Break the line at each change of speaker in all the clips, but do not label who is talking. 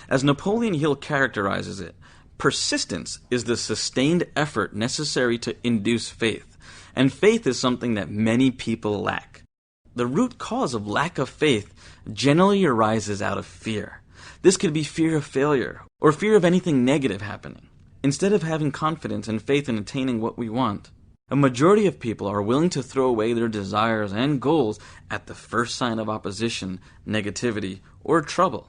As Napoleon Hill characterizes it, persistence is the sustained effort necessary to induce faith, and faith is something that many people lack. The root cause of lack of faith generally arises out of fear. This could be fear of failure, or fear of anything negative happening. Instead of having confidence and faith in attaining what we want, a majority of people are willing to throw away their desires and goals at the first sign of opposition, negativity, or trouble.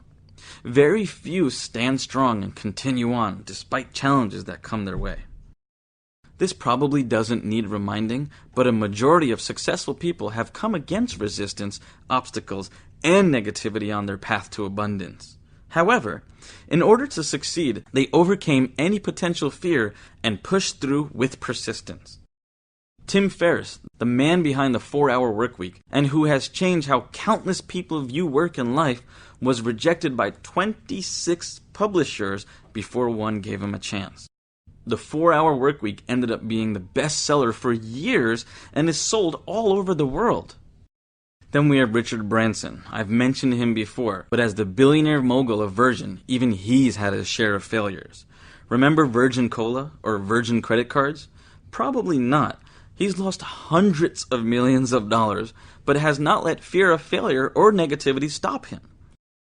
Very few stand strong and continue on despite challenges that come their way. This probably doesn't need reminding, but a majority of successful people have come against resistance, obstacles, and negativity on their path to abundance. However, in order to succeed, they overcame any potential fear and pushed through with persistence. Tim Ferriss, the man behind the 4-Hour Workweek, and who has changed how countless people view work and life, was rejected by 26 publishers before one gave him a chance. The 4-Hour Workweek ended up being the bestseller for years and is sold all over the world. Then we have Richard Branson. I've mentioned him before, but as the billionaire mogul of Virgin, even he's had his share of failures. Remember Virgin Cola or Virgin credit cards? Probably not. He's lost hundreds of millions of dollars, but has not let fear of failure or negativity stop him.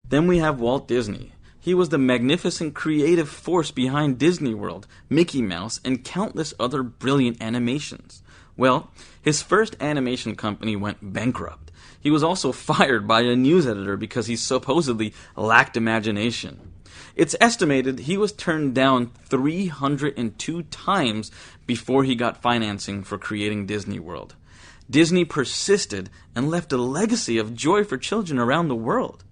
Then we have Walt Disney. He was the magnificent creative force behind Disney World, Mickey Mouse, and countless other brilliant animations. Well, his first animation company went bankrupt. He was also fired by a news editor because he supposedly lacked imagination. It's estimated he was turned down 302 times before he got financing for creating Disney World. Disney persisted and left a legacy of joy for children around the world.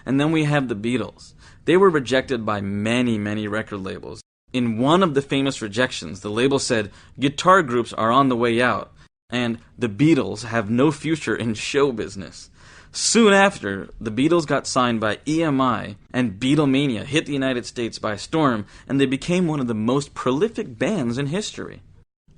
And then we have the Beatles. They were rejected by many record labels. In one of the famous rejections, the label said, "Guitar groups are on the way out," and "The Beatles have no future in show business." Soon after, the Beatles got signed by EMI, and Beatlemania hit the United States by storm, and they became one of the most prolific bands in history.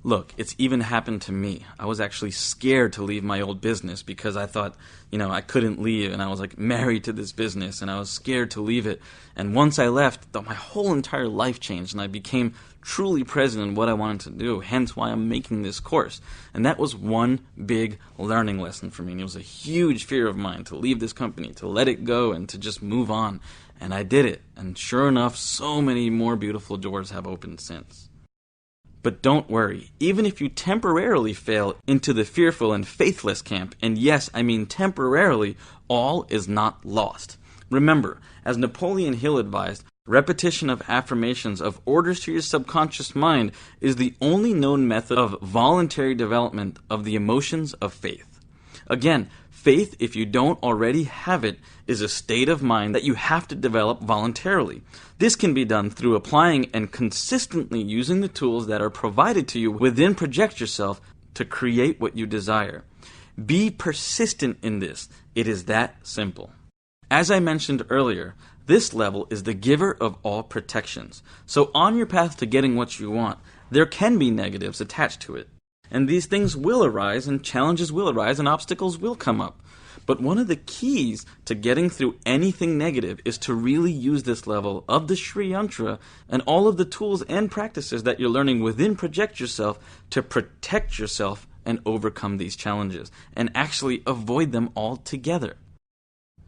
Look, it's even happened to me. I was actually scared to leave my old business because I thought, I couldn't leave, and I was married to this business, and I was scared to leave it. And once I left, my whole entire life changed, and I became truly present in what I wanted to do, hence why I'm making this course. And that was one big learning lesson for me, and it was a huge fear of mine to leave this company, to let it go, and to just move on. And I did it, and sure enough, so many more beautiful doors have opened since. But don't worry, even if you temporarily fail into the fearful and faithless camp, and yes, I mean temporarily, all is not lost. Remember, as Napoleon Hill advised, repetition of affirmations of orders to your subconscious mind is the only known method of voluntary development of the emotions of faith. Again, faith, if you don't already have it, is a state of mind that you have to develop voluntarily. This can be done through applying and consistently using the tools that are provided to you within Project Yourself to create what you desire. Be persistent in this. It is that simple. As I mentioned earlier, this level is the giver of all protections. So on your path to getting what you want, there can be negatives attached to it. And these things will arise, and challenges will arise, and obstacles will come up. But one of the keys to getting through anything negative is to really use this level of the Sri Yantra and all of the tools and practices that you're learning within Project Yourself to protect yourself and overcome these challenges, and actually avoid them altogether.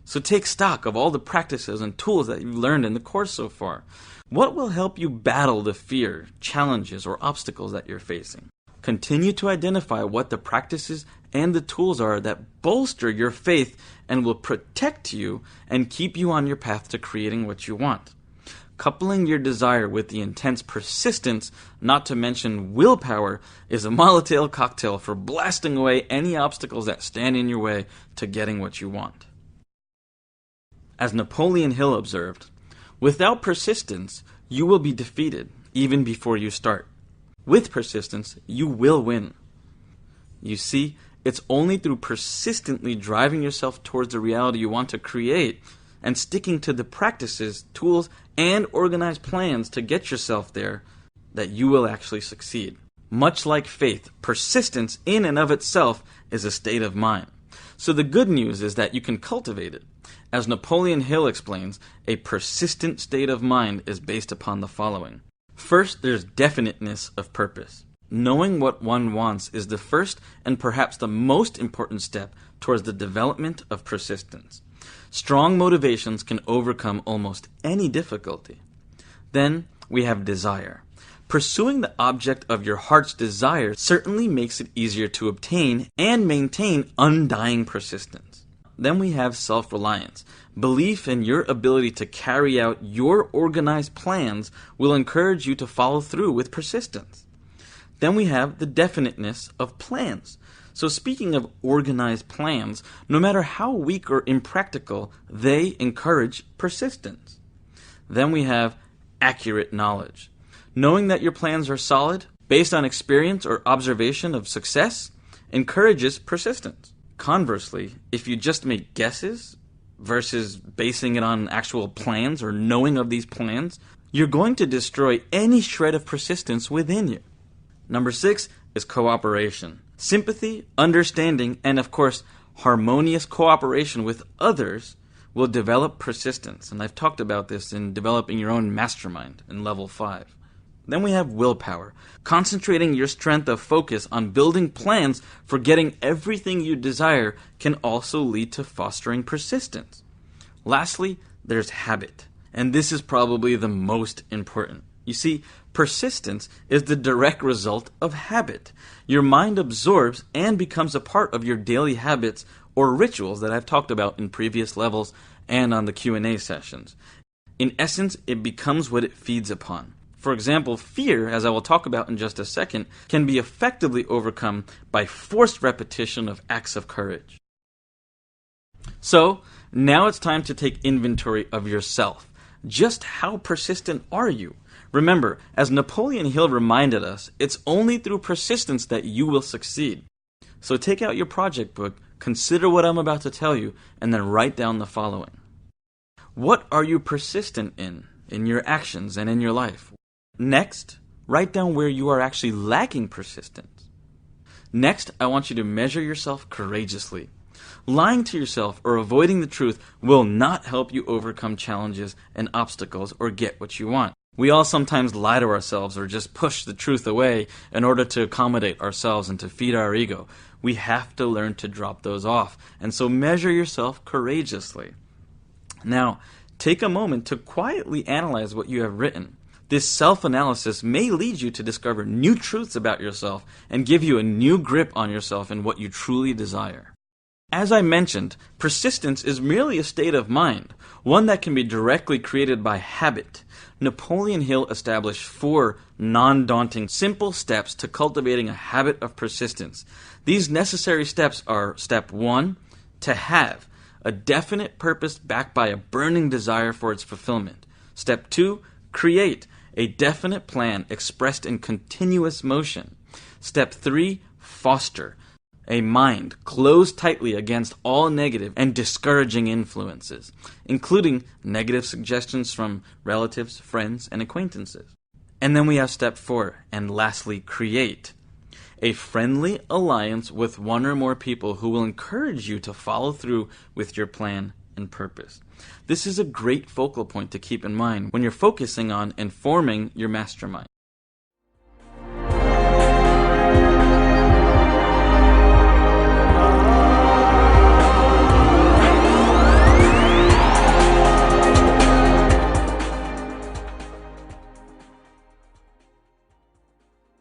So take stock of all the practices and tools that you've learned in the course so far. What will help you battle the fear, challenges, or obstacles that you're facing? Continue to identify what the practices and the tools are that bolster your faith and will protect you and keep you on your path to creating what you want. Coupling your desire with the intense persistence, not to mention willpower, is a Molotov cocktail for blasting away any obstacles that stand in your way to getting what you want. As Napoleon Hill observed, without persistence, you will be defeated even before you start. With persistence, you will win. You see, it's only through persistently driving yourself towards the reality you want to create and sticking to the practices, tools, and organized plans to get yourself there that you will actually succeed. Much like faith, persistence in and of itself is a state of mind. So the good news is that you can cultivate it. As Napoleon Hill explains, a persistent state of mind is based upon the following. First, there's definiteness of purpose. Knowing what one wants is the first and perhaps the most important step towards the development of persistence. Strong motivations can overcome almost any difficulty. Then we have desire. Pursuing the object of your heart's desire certainly makes it easier to obtain and maintain undying persistence. Then we have self-reliance. Belief in your ability to carry out your organized plans will encourage you to follow through with persistence. Then we have the definiteness of plans. So speaking of organized plans, no matter how weak or impractical, they encourage persistence. Then we have accurate knowledge. Knowing that your plans are solid, based on experience or observation of success, encourages persistence. Conversely, if you just make guesses versus basing it on actual plans or knowing of these plans, you're going to destroy any shred of persistence within you. Number 6 is cooperation. Sympathy, understanding, and of course, harmonious cooperation with others will develop persistence. And I've talked about this in developing your own mastermind in level 5. Then we have willpower. Concentrating your strength of focus on building plans for getting everything you desire can also lead to fostering persistence. Lastly, there's habit. And this is probably the most important. You see, persistence is the direct result of habit. Your mind absorbs and becomes a part of your daily habits or rituals that I've talked about in previous levels and on the Q&A sessions. In essence, it becomes what it feeds upon. For example, fear, as I will talk about in just a second, can be effectively overcome by forced repetition of acts of courage. So, now it's time to take inventory of yourself. Just how persistent are you? Remember, as Napoleon Hill reminded us, it's only through persistence that you will succeed. So take out your project book, consider what I'm about to tell you, and then write down the following. What are you persistent in your actions and in your life? Next, write down where you are actually lacking persistence. Next, I want you to measure yourself courageously. Lying to yourself or avoiding the truth will not help you overcome challenges and obstacles or get what you want. We all sometimes lie to ourselves or just push the truth away in order to accommodate ourselves and to feed our ego. We have to learn to drop those off, and so measure yourself courageously. Now, take a moment to quietly analyze what you have written. This self-analysis may lead you to discover new truths about yourself and give you a new grip on yourself and what you truly desire. As I mentioned, persistence is merely a state of mind, one that can be directly created by habit. Napoleon Hill established 4 non-daunting, simple steps to cultivating a habit of persistence. These necessary steps are: Step 1, to have a definite purpose backed by a burning desire for its fulfillment. Step 2, create a definite plan expressed in continuous motion. Step 3, foster a mind closed tightly against all negative and discouraging influences, including negative suggestions from relatives, friends, and acquaintances. And then we have step 4, and lastly, create a friendly alliance with one or more people who will encourage you to follow through with your plan and purpose. This is a great focal point to keep in mind when you're focusing on and forming your mastermind.